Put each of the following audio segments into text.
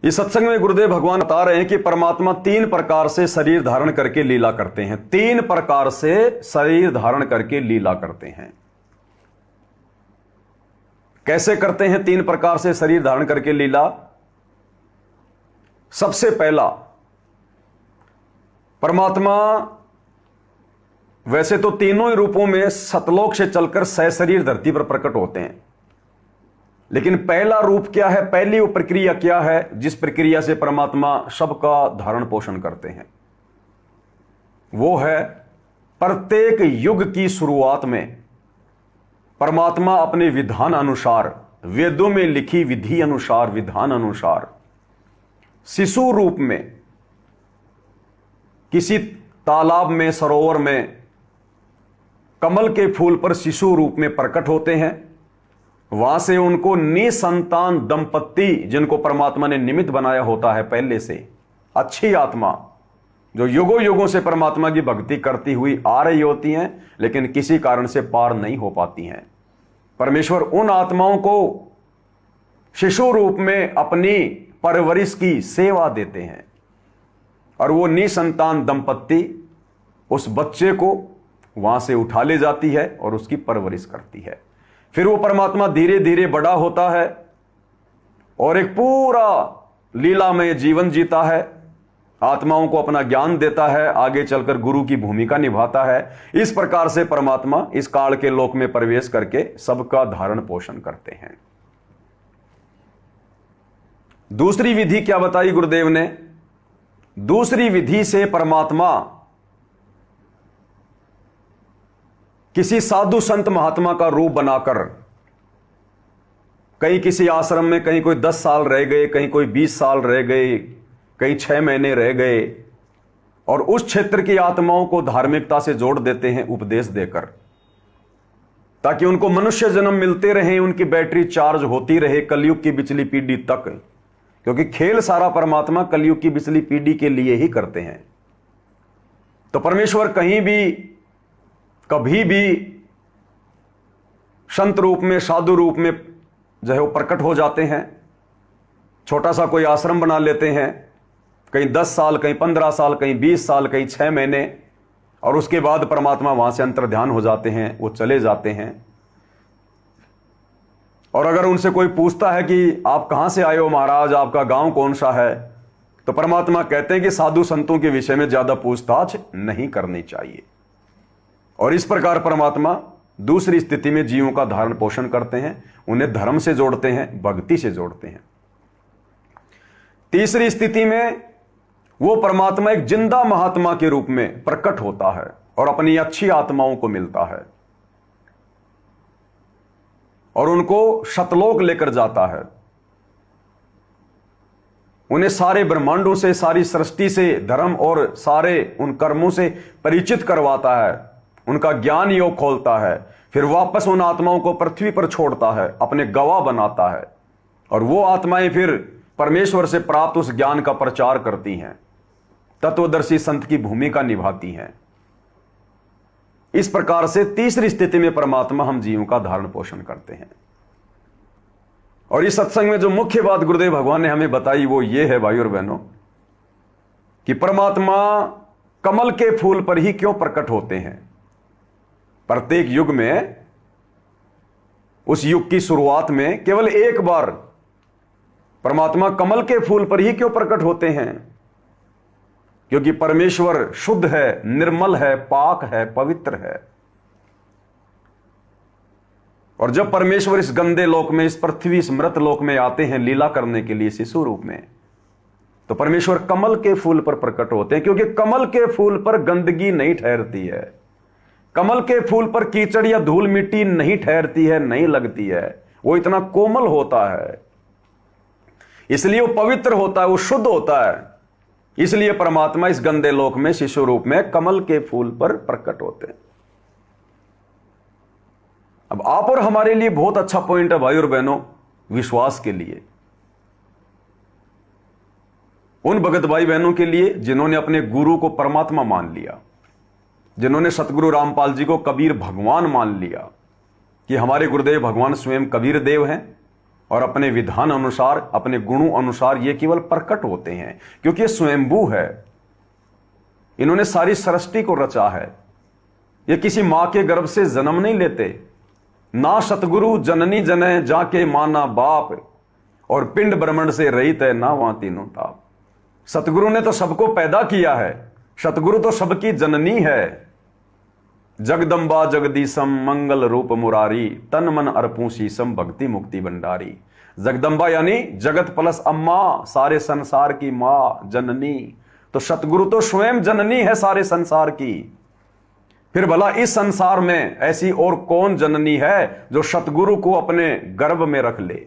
इस सत्संग में गुरुदेव भगवान बता रहे हैं कि परमात्मा 3 प्रकार से शरीर धारण करके लीला करते हैं। 3 प्रकार से शरीर धारण करके लीला करते हैं। कैसे करते हैं 3 प्रकार से शरीर धारण करके लीला? सबसे पहला, परमात्मा वैसे तो तीनों ही रूपों में सतलोक से चलकर सशरीर धरती पर प्रकट होते हैं, लेकिन पहला रूप क्या है, पहली वो प्रक्रिया क्या है जिस प्रक्रिया से परमात्मा सबका धारण पोषण करते हैं? वो है प्रत्येक युग की शुरुआत में परमात्मा अपने विधान अनुसार, वेदों में लिखी विधि अनुसार, विधान अनुसार शिशु रूप में किसी तालाब में, सरोवर में कमल के फूल पर शिशु रूप में प्रकट होते हैं। वहां से उनको निसंतान दंपत्ति, जिनको परमात्मा ने निमित्त बनाया होता है पहले से, अच्छी आत्मा जो युगों युगों से परमात्मा की भक्ति करती हुई आ रही होती हैं, लेकिन किसी कारण से पार नहीं हो पाती हैं। परमेश्वर उन आत्माओं को शिशु रूप में अपनी परवरिश की सेवा देते हैं और वो निसंतान दंपत्ति उस बच्चे को वहां से उठा ले जाती है और उसकी परवरिश करती है। फिर वो परमात्मा धीरे धीरे बड़ा होता है और एक पूरा लीलामय जीवन जीता है, आत्माओं को अपना ज्ञान देता है, आगे चलकर गुरु की भूमिका निभाता है। इस प्रकार से परमात्मा इस काल के लोक में प्रवेश करके सबका धारण पोषण करते हैं। दूसरी विधि क्या बताई गुरुदेव ने? दूसरी विधि से परमात्मा किसी साधु संत महात्मा का रूप बनाकर, कहीं किसी आश्रम में कहीं कोई 10 साल रह गए, कहीं कोई 20 साल रह गए, कहीं 6 महीने रह गए, और उस क्षेत्र की आत्माओं को धार्मिकता से जोड़ देते हैं उपदेश देकर, ताकि उनको मनुष्य जन्म मिलते रहे, उनकी बैटरी चार्ज होती रहे कलयुग की पिछली पीढ़ी तक, क्योंकि खेल सारा परमात्मा कलयुग की पिछली पीढ़ी के लिए ही करते हैं। तो परमेश्वर कहीं भी कभी भी संत रूप में, साधु रूप में जो है वो प्रकट हो जाते हैं। छोटा सा कोई आश्रम बना लेते हैं, कहीं 10 साल, कहीं 15 साल, कहीं 20 साल, कहीं 6 महीने, और उसके बाद परमात्मा वहां से अंतर्ध्यान हो जाते हैं, वो चले जाते हैं। और अगर उनसे कोई पूछता है कि आप कहां से आए हो महाराज, आपका गांव कौन सा है, तो परमात्मा कहते हैं कि साधु संतों के विषय में ज्यादा पूछताछ नहीं करनी चाहिए। और इस प्रकार परमात्मा दूसरी स्थिति में जीवों का धारण पोषण करते हैं, उन्हें धर्म से जोड़ते हैं, भक्ति से जोड़ते हैं। तीसरी स्थिति में वो परमात्मा एक जिंदा महात्मा के रूप में प्रकट होता है और अपनी अच्छी आत्माओं को मिलता है और उनको शतलोक लेकर जाता है। उन्हें सारे ब्रह्मांडों से, सारी सृष्टि से, धर्म और सारे उन कर्मों से परिचित करवाता है, उनका ज्ञान योग खोलता है, फिर वापस उन आत्माओं को पृथ्वी पर छोड़ता है, अपने गवाह बनाता है, और वो आत्माएं फिर परमेश्वर से प्राप्त उस ज्ञान का प्रचार करती हैं, तत्वदर्शी संत की भूमिका निभाती हैं। इस प्रकार से तीसरी स्थिति में परमात्मा हम जीवों का धारण पोषण करते हैं। और इस सत्संग में जो मुख्य बात गुरुदेव भगवान ने हमें बताई वो ये है भाई और बहनों, कि परमात्मा कमल के फूल पर ही क्यों प्रकट होते हैं। प्रत्येक युग में, उस युग की शुरुआत में केवल एक बार परमात्मा कमल के फूल पर ही क्यों प्रकट होते हैं? क्योंकि परमेश्वर शुद्ध है, निर्मल है, पाक है, पवित्र है। और जब परमेश्वर इस गंदे लोक में, इस पृथ्वी, इस मृत लोक में आते हैं लीला करने के लिए शिशु रूप में, तो परमेश्वर कमल के फूल पर प्रकट होते हैं, क्योंकि कमल के फूल पर गंदगी नहीं ठहरती है, कमल के फूल पर कीचड़ या धूल मिट्टी नहीं ठहरती है, नहीं लगती है। वो इतना कोमल होता है, इसलिए वो पवित्र होता है, वो शुद्ध होता है। इसलिए परमात्मा इस गंदे लोक में शिशु रूप में कमल के फूल पर प्रकट होते हैं। अब आप और हमारे लिए बहुत अच्छा पॉइंट है भाई और बहनों, विश्वास के लिए, उन भगत भाई बहनों के लिए जिन्होंने अपने गुरु को परमात्मा मान लिया, जिन्होंने सतगुरु रामपाल जी को कबीर भगवान मान लिया कि हमारे गुरुदेव भगवान स्वयं कबीर देव हैं, और अपने विधान अनुसार, अपने गुणों अनुसार ये केवल प्रकट होते हैं, क्योंकि ये स्वयंभू है। इन्होंने सारी सृष्टि को रचा है। ये किसी मां के गर्भ से जन्म नहीं लेते। ना सतगुरु जननी जने जाके माना बाप, और पिंड ब्रह्मंड से रहित है ना वहां तीनों ताप। सतगुरु ने तो सबको पैदा किया है। सतगुरु तो सबकी जननी है। जगदम्बा जगदीशम मंगल रूप मुरारी, तन मन अर्पू शीशम भक्ति मुक्ति भंडारी। जगदम्बा यानी जगत प्लस अम्मा, सारे संसार की मां जननी। तो सतगुरु तो स्वयं जननी है सारे संसार की। फिर भला इस संसार में ऐसी और कौन जननी है जो सतगुरु को अपने गर्भ में रख ले।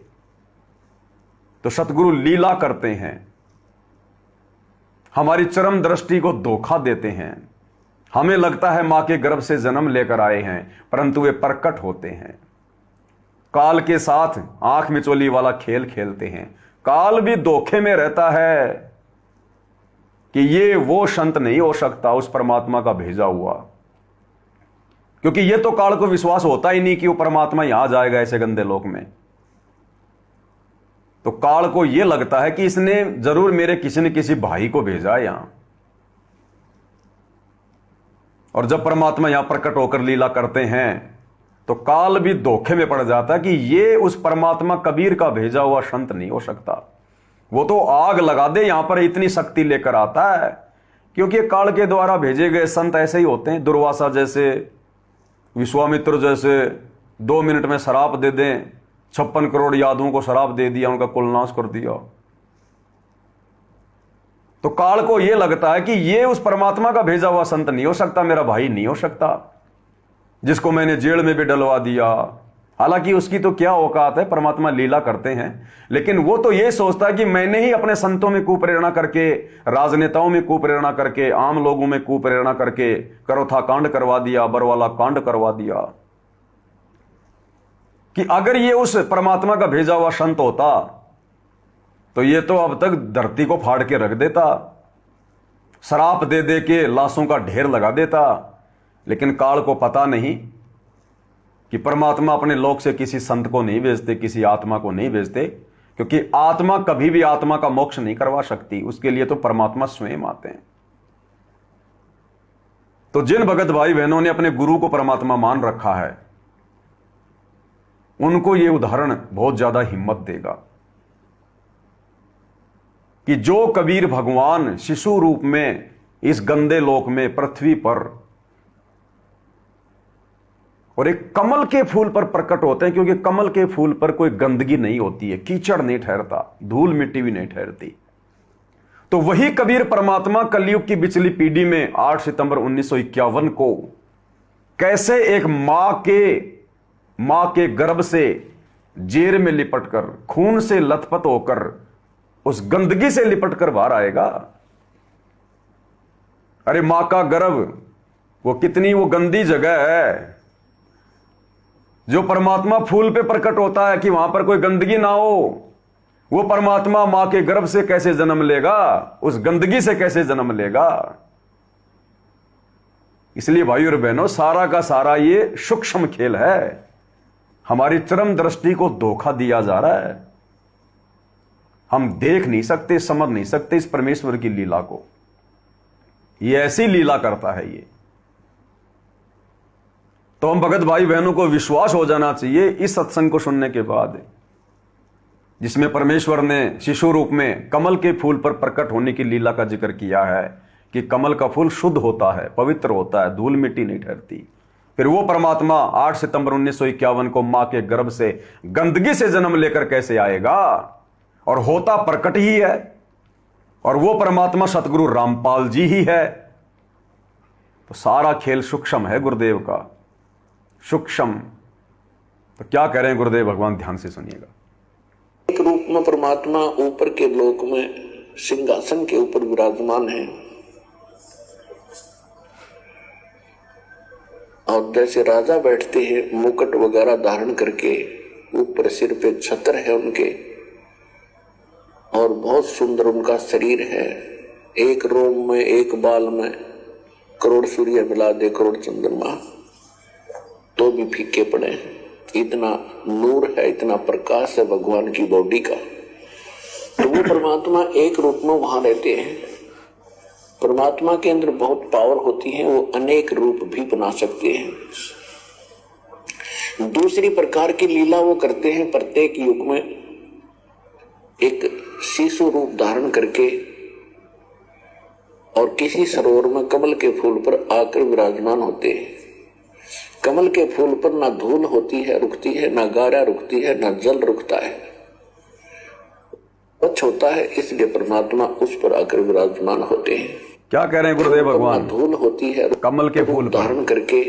तो सतगुरु लीला करते हैं, हमारी चरम दृष्टि को धोखा देते हैं। हमें लगता है मां के गर्भ से जन्म लेकर आए हैं, परंतु वे प्रकट होते हैं। काल के साथ आंख मिचोली वाला खेल खेलते हैं। काल भी धोखे में रहता है कि ये वो संत नहीं हो सकता उस परमात्मा का भेजा हुआ, क्योंकि ये तो काल को विश्वास होता ही नहीं कि वो परमात्मा यहां जाएगा ऐसे गंदे लोक में। तो काल को यह लगता है कि इसने जरूर मेरे किसी न किसी भाई को भेजा है यहां। और जब परमात्मा यहां प्रकट होकर लीला करते हैं तो काल भी धोखे में पड़ जाता है कि ये उस परमात्मा कबीर का भेजा हुआ संत नहीं हो सकता। वो तो आग लगा दे यहां पर इतनी शक्ति लेकर आता है, क्योंकि काल के द्वारा भेजे गए संत ऐसे ही होते हैं। दुर्वासा जैसे, विश्वामित्र जैसे 2 मिनट में शराप दे दें, 56 करोड़ यादवों को शराप दे दिया, उनका कुलनाश कर दिया। तो काल को यह लगता है कि यह उस परमात्मा का भेजा हुआ संत नहीं हो सकता, मेरा भाई नहीं हो सकता, जिसको मैंने जेल में भी डलवा दिया। हालांकि उसकी तो क्या औकात है, परमात्मा लीला करते हैं। लेकिन वो तो यह सोचता है कि मैंने ही अपने संतों में कुप्रेरणा करके, राजनेताओं में कुप्रेरणा करके, आम लोगों में कुप्रेरणा करके करोथा कांड करवा दिया, बरवाला कांड करवा दिया। कि अगर ये उस परमात्मा का भेजा हुआ संत होता तो ये तो अब तक धरती को फाड़ के रख देता, शराप दे दे के लाशों का ढेर लगा देता। लेकिन काल को पता नहीं कि परमात्मा अपने लोक से किसी संत को नहीं भेजते, किसी आत्मा को नहीं भेजते, क्योंकि आत्मा कभी भी आत्मा का मोक्ष नहीं करवा सकती। उसके लिए तो परमात्मा स्वयं आते हैं। तो जिन भगत भाई बहनों ने अपने गुरु को परमात्मा मान रखा है, उनको यह उदाहरण बहुत ज्यादा हिम्मत देगा कि जो कबीर भगवान शिशु रूप में इस गंदे लोक में पृथ्वी पर और एक कमल के फूल पर प्रकट होते हैं, क्योंकि कमल के फूल पर कोई गंदगी नहीं होती है, कीचड़ नहीं ठहरता, धूल मिट्टी भी नहीं ठहरती। तो वही कबीर परमात्मा कलयुग की पिछली पीढ़ी में 8 सितंबर 1951 को कैसे एक मां के गर्भ से जेर में लिपटकर, खून से लथपथ होकर, उस गंदगी से लिपटकर बाहर आएगा। अरे मां का गर्भ वो कितनी वो गंदी जगह है। जो परमात्मा फूल पे प्रकट होता है कि वहां पर कोई गंदगी ना हो, वो परमात्मा मां के गर्भ से कैसे जन्म लेगा, उस गंदगी से कैसे जन्म लेगा। इसलिए भाई और बहनों, सारा का सारा ये सूक्ष्म खेल है। हमारी चरम दृष्टि को धोखा दिया जा रहा है। हम देख नहीं सकते, समझ नहीं सकते इस परमेश्वर की लीला को। ये ऐसी लीला करता है ये। तो हम भगत भाई बहनों को विश्वास हो जाना चाहिए इस सत्संग को सुनने के बाद, जिसमें परमेश्वर ने शिशु रूप में कमल के फूल पर प्रकट होने की लीला का जिक्र किया है कि कमल का फूल शुद्ध होता है, पवित्र होता है, धूल मिट्टी नहीं ठहरती। फिर वो परमात्मा 8 सितंबर 1951 को मां के गर्भ से गंदगी से जन्म लेकर कैसे आएगा, और होता प्रकट ही है। और वो परमात्मा सतगुरु रामपाल जी ही है। तो सारा खेल सूक्ष्म है गुरुदेव का, सूक्ष्म। तो क्या कह रहे हैं गुरुदेव भगवान, ध्यान से सुनिएगा। एक रूप में परमात्मा ऊपर के लोक में सिंहासन के ऊपर विराजमान है, और जैसे राजा बैठते हैं मुकुट वगैरह धारण करके, ऊपर सिर पे छत्र है उनके, और बहुत सुंदर उनका शरीर है। एक रोम में, एक बाल में करोड़ सूर्य मिला दे, करोड़ चंद्रमा, तो भी फीके पड़े। इतना नूर है, इतना प्रकाश है भगवान की बॉडी का। तो वो परमात्मा एक रूप में वहां रहते हैं। परमात्मा के अंदर बहुत पावर होती है, वो अनेक रूप भी बना सकते हैं। दूसरी प्रकार की लीला वो करते हैं, प्रत्येक युग में एक शिशु रूप धारण करके और किसी सरोवर में कमल के फूल पर आकर विराजमान होते हैं। कमल के फूल पर ना धूल होती है रुकती है, ना गारा रुकती है, ना जल रुकता है, स्वच्छ होता है, इसलिए परमात्मा उस पर आकर विराजमान होते हैं। क्या कह रहे हैं गुरुदेव भगवान? धूल होती है कमल के फूल धारण करके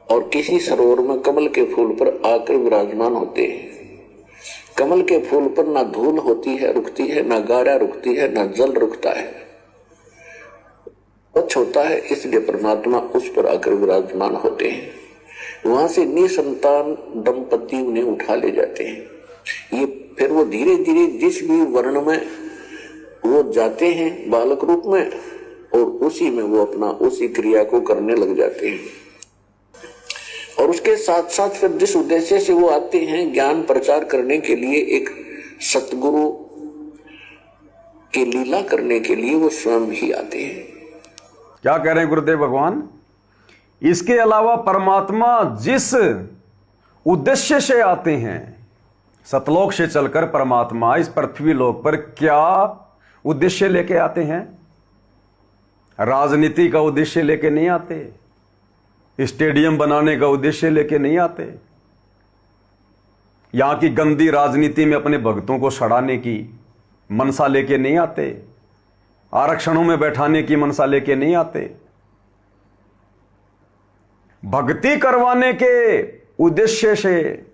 और किसी सरोवर में कमल के फूल पर आकर विराजमान होते हैं। कमल के फूल पर ना धूल होती है रुकती है, ना गारा रुकती है, ना जल रुकता है, स्वच्छ होता है, इसलिए परमात्मा उस पर आकर विराजमान होते हैं। वहां से निसंतान दंपति उन्हें उठा ले जाते हैं। ये फिर वो धीरे धीरे जिस भी वर्ण में वो जाते हैं बालक रूप में, और उसी में वो अपना उसी क्रिया को करने लग जाते हैं। और उसके साथ साथ फिर जिस उद्देश्य से वो आते हैं ज्ञान प्रचार करने के लिए, एक सतगुरु की लीला करने के लिए, वो स्वयं ही आते हैं। क्या कह रहे हैं गुरुदेव भगवान? इसके अलावा परमात्मा जिस उद्देश्य से आते हैं, सतलोक से चलकर परमात्मा इस पृथ्वी लोक पर क्या उद्देश्य लेके आते हैं? राजनीति का उद्देश्य लेके नहीं आते, स्टेडियम बनाने का उद्देश्य लेके नहीं आते, यहां की गंदी राजनीति में अपने भक्तों को सड़ाने की मनसा लेके नहीं आते, आरक्षणों में बैठाने की मनसा लेके नहीं आते। भक्ति करवाने के उद्देश्य से,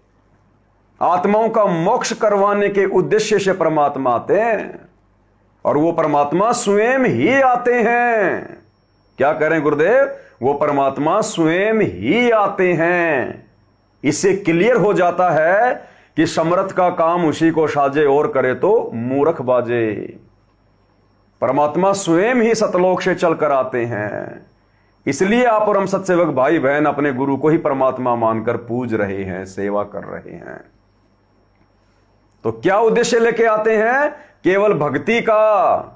आत्माओं का मोक्ष करवाने के उद्देश्य से परमात्मा आते हैं, और वो परमात्मा स्वयं ही आते हैं। क्या कह रहे हैं गुरुदेव? वो परमात्मा स्वयं ही आते हैं। इससे क्लियर हो जाता है कि समर्थ का काम उसी को साजे और करे तो मूर्ख बाजे। परमात्मा स्वयं ही सतलोक से चलकर आते हैं। इसलिए आप और हम सत्सेवक भाई बहन अपने गुरु को ही परमात्मा मानकर पूज रहे हैं, सेवा कर रहे हैं। तो क्या उद्देश्य लेके आते हैं? केवल भक्ति का,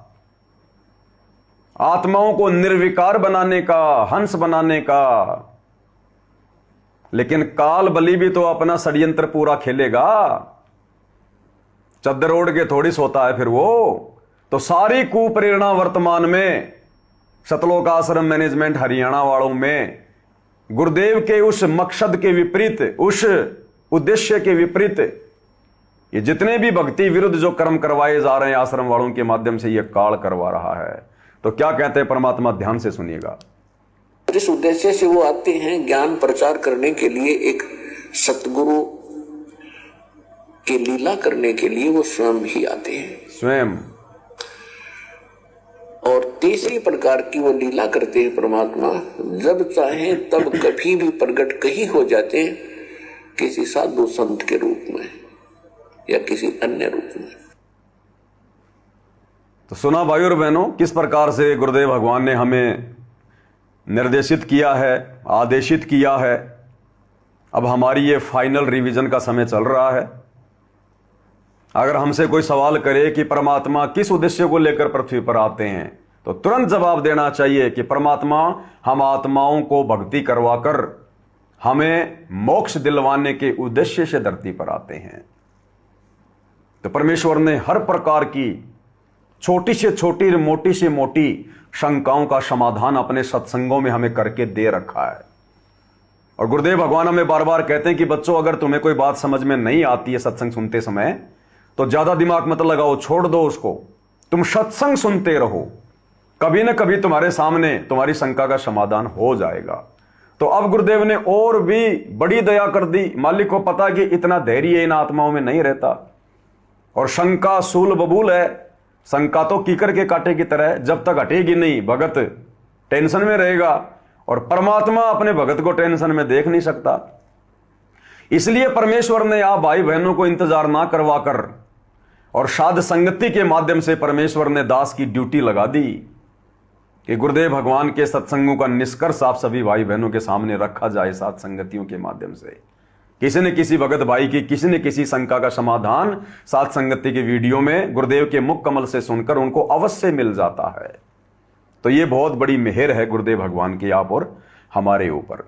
आत्माओं को निर्विकार बनाने का, हंस बनाने का। लेकिन काल बलि भी तो अपना षड्यंत्र पूरा खेलेगा, चद्दर ओढ़ के थोड़ी सोता है फिर वो। तो सारी कुप्रेरणा वर्तमान में सतलोक आश्रम मैनेजमेंट हरियाणा वालों में गुरुदेव के उस मकसद के विपरीत, उस उद्देश्य के विपरीत ये जितने भी भक्ति विरुद्ध जो कर्म करवाए जा रहे हैं आश्रम वालों के माध्यम से, ये काल करवा रहा है। तो क्या कहते हैं परमात्मा? ध्यान से सुनिएगा। जिस उद्देश्य से वो आते हैं ज्ञान प्रचार करने के लिए, एक सतगुरु की लीला करने के लिए, वो स्वयं ही आते हैं। स्वयं। और तीसरी प्रकार की वो लीला करते हैं परमात्मा, जब चाहे तब कभी भी प्रकट कहीं हो जाते हैं, किसी साधु संत के रूप में या किसी अन्य रूप में। तो सुना भाई और बहनों, किस प्रकार से गुरुदेव भगवान ने हमें निर्देशित किया है, आदेशित किया है। अब हमारी ये फाइनल रिवीजन का समय चल रहा है। अगर हमसे कोई सवाल करे कि परमात्मा किस उद्देश्य को लेकर पृथ्वी पर आते हैं, तो तुरंत जवाब देना चाहिए कि परमात्मा हम आत्माओं को भक्ति करवाकर हमें मोक्ष दिलवाने के उद्देश्य से धरती पर आते हैं। तो परमेश्वर ने हर प्रकार की छोटी से छोटी, मोटी से मोटी शंकाओं का समाधान अपने सत्संगों में हमें करके दे रखा है। और गुरुदेव भगवान हमें बार बार कहते हैं कि बच्चों, अगर तुम्हें कोई बात समझ में नहीं आती है सत्संग सुनते समय, तो ज्यादा दिमाग मत लगाओ, छोड़ दो उसको, तुम सत्संग सुनते रहो, कभी ना कभी तुम्हारे सामने तुम्हारी शंका का समाधान हो जाएगा। तो अब गुरुदेव ने और भी बड़ी दया कर दी। मालिक को पता कि इतना धैर्य इन आत्माओं में नहीं रहता, और शंका सूल बबूल है। शंका तो कीकर के कांटे की तरह, जब तक हटेगी नहीं भगत टेंशन में रहेगा, और परमात्मा अपने भगत को टेंशन में देख नहीं सकता। इसलिए परमेश्वर ने आप भाई बहनों को इंतजार ना करवाकर और साध संगति के माध्यम से परमेश्वर ने दास की ड्यूटी लगा दी कि गुरुदेव भगवान के सत्संगों का निष्कर्ष आप सभी भाई बहनों के सामने रखा जाए सात संगतियों के माध्यम से। किसी न किसी भगत भाई की किसी न किसी शंका का समाधान सात संगति के वीडियो में गुरुदेव के मुख कमल से सुनकर उनको अवश्य मिल जाता है। तो ये बहुत बड़ी मेहर है गुरुदेव भगवान की आप और हमारे ऊपर।